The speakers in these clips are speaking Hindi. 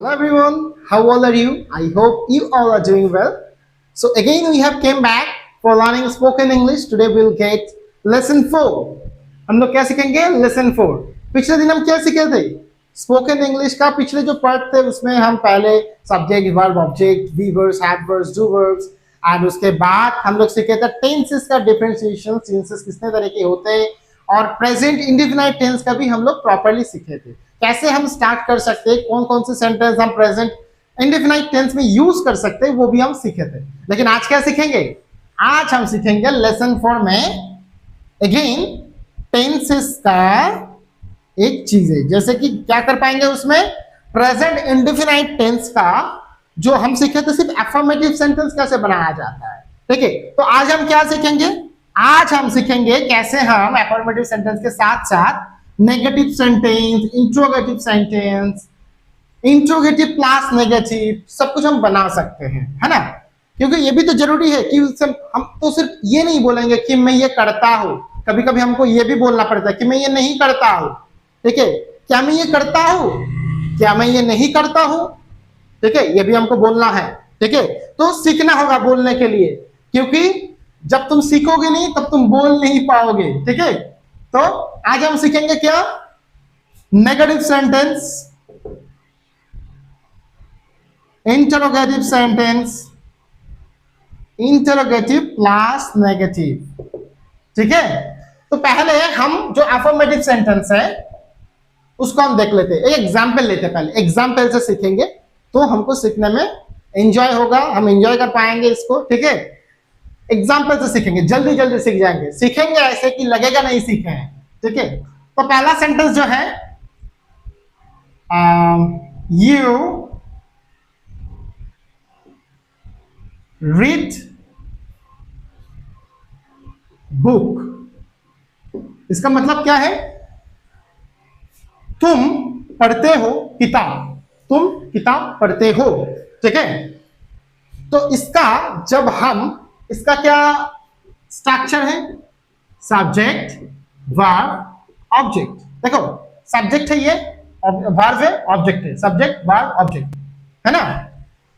Hello everyone, how all are you? I hope you all are doing well. So again we have came back for learning spoken English. Today we'll get lesson 4. हम लोग क्या सीखेंगे? Lesson 4. पिछले दिन हम क्या सीखे थे? स्पोकन इंग्लिश का पिछले जो पार्ट थे उसमें हम पहले subject, verb, object, B verbs, have verbs, do verbs and उसके बाद हम लोग सीखे थे टेंसेस का डिफरेंशिएशन, टेंसेस कितने तरह के होते हैं और प्रेजेंट इंडेफिनाइट टेंस का भी हम लोग प्रॉपर्ली सीखे थे। कैसे हम स्टार्ट कर सकते हैं, कौन कौन से सेंटेंस हम प्रेजेंट इंडेफिनाइट टेंस में यूज कर सकते हैं, वो भी हम सीखे थे। लेकिन आज क्या सीखेंगे? आज हम सीखेंगे लेसन 4 में अगेन टेंसेस का एक चीज है, जैसे कि क्या कर पाएंगे उसमें प्रेजेंट इंडेफिनाइट टेंस का जो हम सीखे थे सिर्फ एफर्मेटिव सेंटेंस कैसे बनाया जाता है। ठीक है, तो आज हम क्या सीखेंगे? आज हम सीखेंगे कैसे हम एफर्मेटिव सेंटेंस के साथ साथ negative sentence, interrogative sentence, interrogative plus negative सब कुछ हम बना सकते हैं, है ना? क्योंकि ये भी तो जरूरी है कि हम तो सिर्फ ये नहीं बोलेंगे कि मैं ये करता हूं, कभी कभी हमको ये भी बोलना पड़ता है कि मैं ये नहीं करता हूं। ठीक है, क्या मैं ये करता हूं, क्या मैं ये नहीं करता हूं? ठीक है, ये भी हमको बोलना है। ठीक है, तो सीखना होगा बोलने के लिए, क्योंकि जब तुम सीखोगे नहीं तब तुम बोल नहीं पाओगे। ठीक है, तो आज हम सीखेंगे क्या? Negative sentence, interrogative sentence, interrogative plus negative. ठीक है, तो पहले हम जो अफर्मेटिव सेंटेंस है उसको हम देख लेते हैं, एक एग्जाम्पल लेते हैं। पहले एग्जाम्पल से सीखेंगे तो हमको सीखने में एंजॉय होगा, हम एंजॉय कर पाएंगे इसको। ठीक है, एग्जाम्पल से सीखेंगे, जल्दी जल्दी सीख जाएंगे, सीखेंगे ऐसे कि लगेगा नहीं सीखे हैं। ठीक है, तो पहला सेंटेंस जो है यू रीड बुक। इसका मतलब क्या है? तुम पढ़ते हो किताब, तुम किताब पढ़ते हो। ठीक है, तो इसका जब हम इसका क्या स्ट्रक्चर है? Subject, verb, object. देखो सब्जेक्ट है, ये वर्ब है, ऑब्जेक्ट है, सब्जेक्ट, वर्ब, ऑब्जेक्ट, है ना?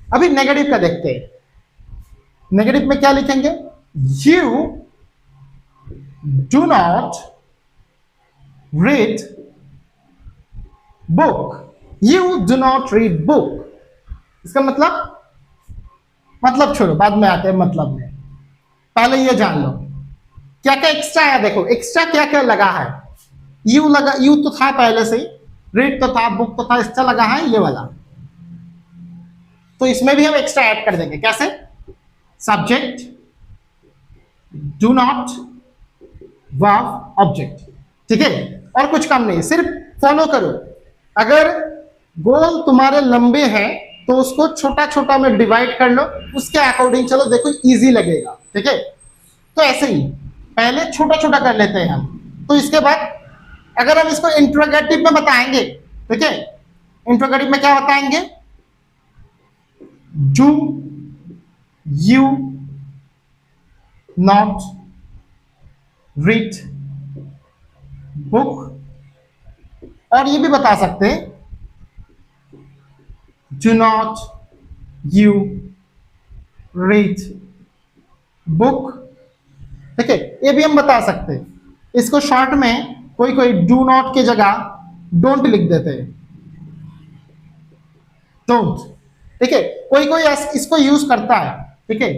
अभी नेगेटिव का देखते हैं। नेगेटिव में क्या लिखेंगे? You do not read book, you do not read book. इसका मतलब छोड़ो, बाद में आते हैं मतलब में, पहले ये जान लो क्या क्या एक्स्ट्रा है। देखो एक्स्ट्रा क्या क्या लगा है। यू लगा, यू तो था पहले से ही, रीड तो था, बुक तो था, एक्स्ट्रा लगा है ये वाला, तो इसमें भी हम एक्स्ट्रा ऐड कर देंगे। कैसे? Subject, do not, verb, object. ठीक है, और कुछ काम नहीं, सिर्फ फॉलो करो। अगर गोल तुम्हारे लंबे हैं तो उसको छोटा छोटा में डिवाइड कर लो, उसके अकॉर्डिंग चलो, देखो इजी लगेगा। ठीक है, तो ऐसे ही पहले छोटा छोटा कर लेते हैं हम, तो इसके बाद अगर हम इसको इंट्रोगेटिव में बताएंगे, ठीक है, इंट्रोगेटिव में क्या बताएंगे? Do you not read book, और ये भी बता सकते हैं do not you read book. ठीक है, ये भी हम बता सकते हैं। इसको शॉर्ट में कोई कोई डू नॉट की जगह डोंट लिख देते हैं, डोंट। ठीक है, कोई कोई इसको यूज करता है। ठीक है,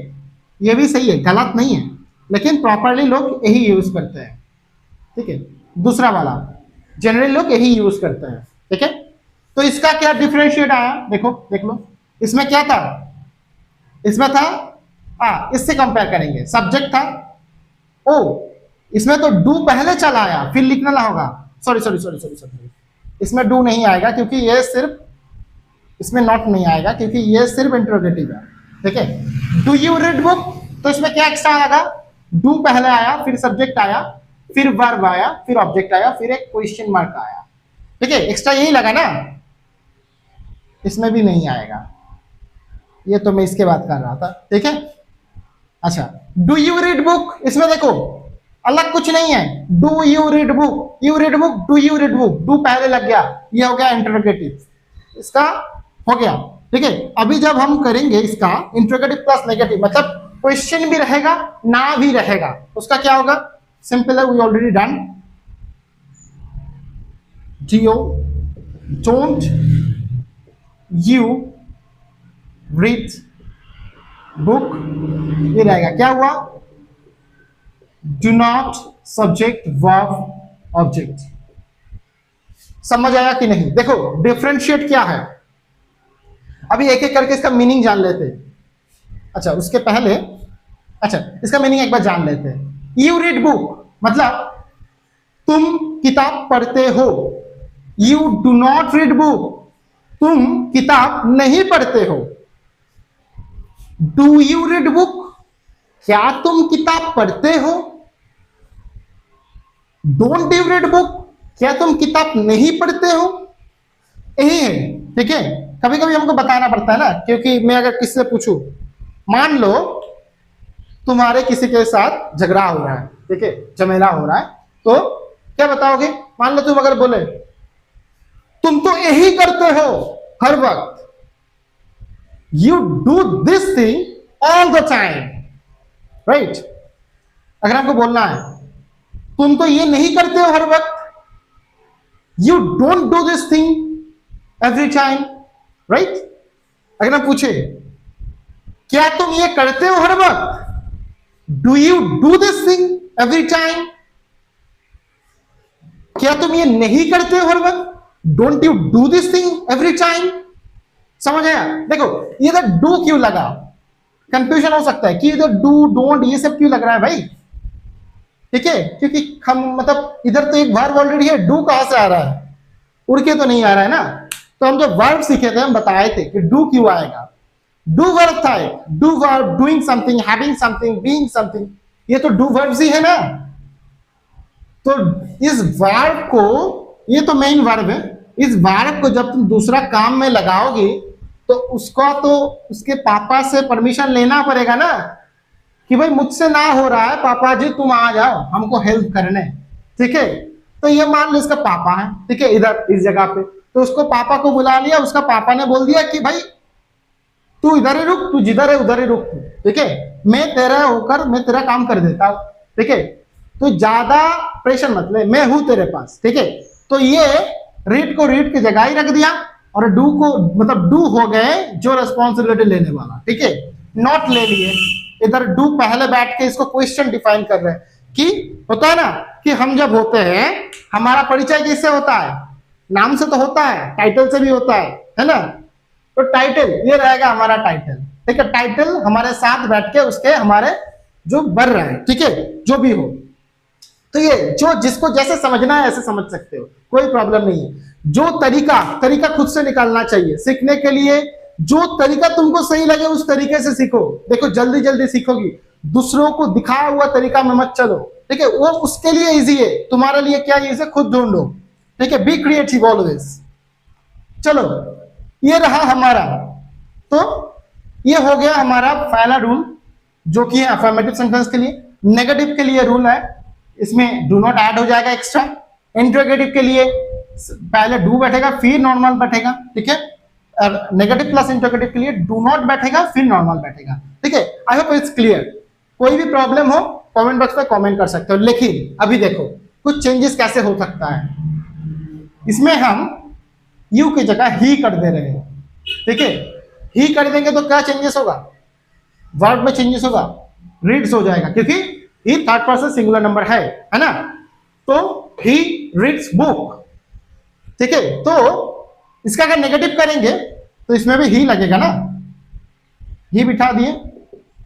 ये भी सही है, गलत नहीं है, लेकिन प्रॉपरली लोग यही यूज करते हैं। ठीक है, दूसरा वाला जनरली लोग यही यूज करते हैं। ठीक है, तो इसका क्या डिफरेंशिएट आया? देखो देख लो, इसमें क्या था? इसमें था इससे कंपेयर करेंगे, सब्जेक्ट था ओ, इसमें तो डू पहले चला आया, फिर लिखना ना होगा। Sorry sorry sorry sorry sorry, इसमें डू नहीं आएगा क्योंकि ये सिर्फ, इसमें नॉट नहीं आएगा क्योंकि ये सिर्फ इंट्रोगेटिव है। ठीक है, डू यू रीड बुक, तो इसमें क्या एक्स्ट्रा आएगा? डू पहले आया, फिर सब्जेक्ट आया, फिर वर्ब आया, फिर ऑब्जेक्ट आया, फिर एक क्वेश्चन मार्क आया। ठीक है, एक्स्ट्रा यही लगा ना, इसमें भी नहीं आएगा, ये तो मैं इसके बात कर रहा था। ठीक है, अच्छा डू यू रीड बुक, इसमें देखो अलग कुछ नहीं है, do you read book, you read book, do you read book, do पहले लग गया, ये हो गया इंटरोगेटिव। इसका हो गया, ठीक है। अभी जब हम करेंगे इसका इंट्रोगेटिव प्लस नेगेटिव, मतलब क्वेश्चन भी रहेगा ना भी रहेगा, उसका क्या होगा? सिंपल है, वी ऑलरेडी डन। जियो डोंट यू रीड बुक, ये रहेगा। क्या हुआ? Do not subject verb object. समझ आया कि नहीं? देखो डिफरेंशिएट क्या है, अभी एक एक करके इसका मीनिंग जान लेते हैं। अच्छा उसके पहले, अच्छा इसका मीनिंग एक बार जान लेते हैं। यू रीड बुक मतलब तुम किताब पढ़ते हो। You do not read book, तुम किताब नहीं पढ़ते हो। डू यू रीड बुक, क्या तुम किताब पढ़ते हो। डोंट यू रीड बुक, क्या तुम किताब नहीं पढ़ते हो। यही है, ठीक है। कभी कभी हमको बताना पड़ता है ना, क्योंकि मैं अगर किसी से पूछूं, मान लो तुम्हारे किसी के साथ झगड़ा हो रहा है, ठीक है, झमेला हो रहा है, तो क्या बताओगे? मान लो तुम अगर बोले तुम तो यही करते हो हर वक्त, you do this thing all the time, right. अगर हमको बोलना है तुम तो ये नहीं करते हो हर वक्त, you don't do this thing every time, right. अगर हम पूछे क्या तुम ये करते हो हर वक्त, do you do this thing every time, क्या तुम ये नहीं करते हो हर वक्त, don't you do this thing every time. समझ आया? देखो इधर डू क्यों लगा, कंफ्यूजन हो सकता है कि इधर डू डोंट ये सब क्यों लग रहा है भाई, ठीक है, क्योंकि हम मतलब इधर तो एक वर्ब ऑलरेडी है, डू कहां से आ रहा है, उड़ के तो नहीं आ रहा है ना। तो हम जो वर्ब सीखे थे हम बताए थे कि डू क्यों आएगा। डू वर्ब था, do verb, doing something, having something, being something, ये तो डू वर्ब्स ही है ना। तो इस वर्ब को, ये तो मेन वर्ब है, इस वर्ब को जब तुम दूसरा काम में लगाओगे तो उसका तो उसके पापा से परमिशन लेना पड़ेगा ना, कि भाई मुझसे ना हो रहा है, पापा जी तुम आ जाओ हमको हेल्प करने, ठीक है। तो ये मान लो इसका पापा है, ठीक है, इधर इस जगह पे, तो उसको पापा को बुला लिया, उसका पापा ने बोल दिया कि भाई तू इधर ही रुक, तू जिधर है उधर ही रुक, ठीक है, मैं तेरा होकर मैं तेरा काम कर देता हूं, ठीक है, तो ज्यादा प्रेशर मत ले, मैं हूं तेरे पास, ठीक है। तो ये रीड को रीड की जगह ही रख दिया और डू को मतलब डू हो गए जो रिस्पॉन्सिबिलिटी लेने वाला, ठीक है, नॉट ले लिए। इधर डू पहले बैठ के इसको क्वेश्चन डिफाइन कर रहे हैं कि होता है ना कि हम जब होते हैं हमारा परिचय किससे होता है, नाम से तो होता है, टाइटल से भी होता है ना। तो टाइटल ये रहेगा हमारा टाइटल, ठीक है, टाइटल हमारे साथ बैठ के उसके हमारे जो बढ़ रहा है, ठीक है, जो भी हो। तो ये जो जिसको जैसे समझना है ऐसे समझ सकते हो, कोई प्रॉब्लम नहीं है। जो तरीका खुद से निकालना चाहिए सीखने के लिए, जो तरीका तुमको सही लगे उस तरीके से सीखो। देखो जल्दी जल्दी सीखोगी, दूसरों को दिखाया हुआ तरीका में मत चलो, ठीक है, वो उसके लिए इजी है, तुम्हारे लिए क्या इजी है खुद ढूंढो, ठीक है, बी क्रिएटिव ऑलवेज। चलो ये रहा हमारा, तो ये हो गया हमारा पहला रूल जो कि है अफर्मेटिव सेंटेंस के लिए। नेगेटिव के लिए रूल है, इसमें डू नॉट ऐड हो जाएगा एक्स्ट्रा। इंट्रोगेटिव के लिए पहले डू बैठेगा फिर नॉर्मल बैठेगा, ठीक है। और नेगेटिव प्लस इंट्रोगेटिव के लिए डू नॉट बैठेगा फिर नॉर्मल बैठेगा, ठीक है। I hope it's clear. कोई भी प्रॉब्लम हो कमेंट बॉक्स में कमेंट कर सकते हो। लेकिन अभी देखो कुछ चेंजेस कैसे हो सकता है, इसमें हम यू की जगह ही कर दे रहे हैं, ठीक है। ही कर देंगे तो क्या चेंजेस होगा, वर्ब में चेंजेस होगा, रीड्स हो जाएगा, क्योंकि ही थर्ड पर्सन सिंगुलर नंबर है ना। तो ही रीड्स बुक, ठीक है। तो इसका अगर नेगेटिव करेंगे तो इसमें भी ही लगेगा ना, ही बिठा दिए,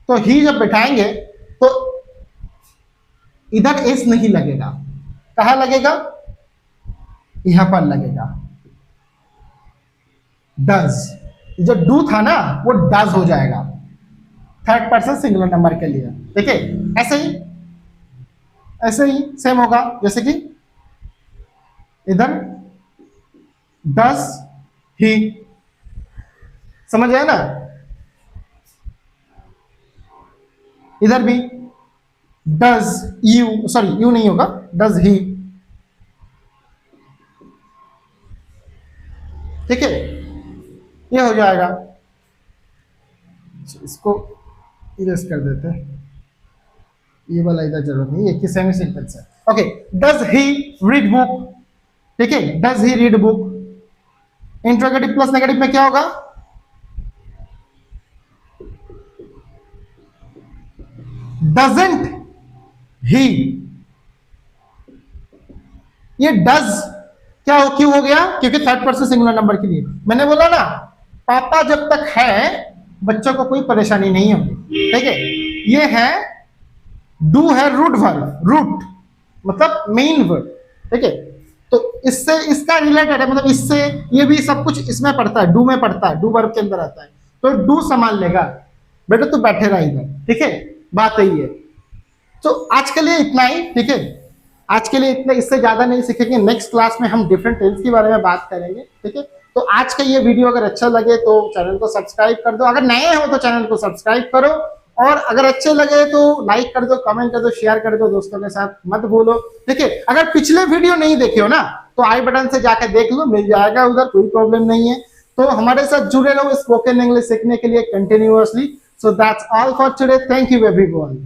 तो ही जब बिठाएंगे तो इधर एस नहीं लगेगा, कहां लगेगा, यहां पर लगेगा, डज। जो डू था ना वो डज हो जाएगा थर्ड पर्सन सिंगुलर नंबर के लिए, ठीक है। ऐसे ही सेम होगा, जैसे कि इधर डज ही, समझ आया ना। इधर भी डज यू, सॉरी यू नहीं होगा, डज ही, ठीक है। ये हो जाएगा। इसको इरेज कर देते हैं, ये वाला इधर जरूरत नहीं, ये कि सेमी सिंटेंस है। Okay, does he read book, ठीक है, does he read book. Interrogative plus negative में क्या होगा? डजंट ही। ये डज क्या हो, क्यों हो गया? क्योंकि थर्ड पर्सन सिंगुलर नंबर के लिए। मैंने बोला ना, पापा जब तक है बच्चों को कोई परेशानी नहीं होगी, ठीक है। ये है डू है रूट वर्ब, रूट मतलब मेन वर्ब, ठीक है। तो इससे इसका रिलेटेड है, मतलब इससे ये भी सब कुछ इसमें पड़ता है, डू में पड़ता है, डू वर्ब के अंदर आता है। तो डू संभाल लेगा, बेटा तू बैठे रहा इधर, ठीक है, बात यही है। तो आज के लिए इतना ही, ठीक है, आज के लिए इतना, इससे ज्यादा नहीं सीखेंगे। नेक्स्ट क्लास में हम डिफरेंट टेंस के बारे में बात करेंगे, ठीक है। तो आज का ये वीडियो अगर अच्छा लगे तो चैनल को सब्सक्राइब कर दो, अगर नए हो तो चैनल को सब्सक्राइब करो, और अगर अच्छे लगे तो लाइक कर दो, कमेंट कर दो, शेयर कर दो दोस्तों के साथ, मत भूलो, ठीक है। अगर पिछले वीडियो नहीं देखे हो ना तो आई बटन से जाकर देख लो, मिल जाएगा उधर, कोई प्रॉब्लम नहीं है। तो हमारे साथ जुड़े रहो स्पोकन इंग्लिश सीखने के लिए continuously. So that's all for today, thank you everyone.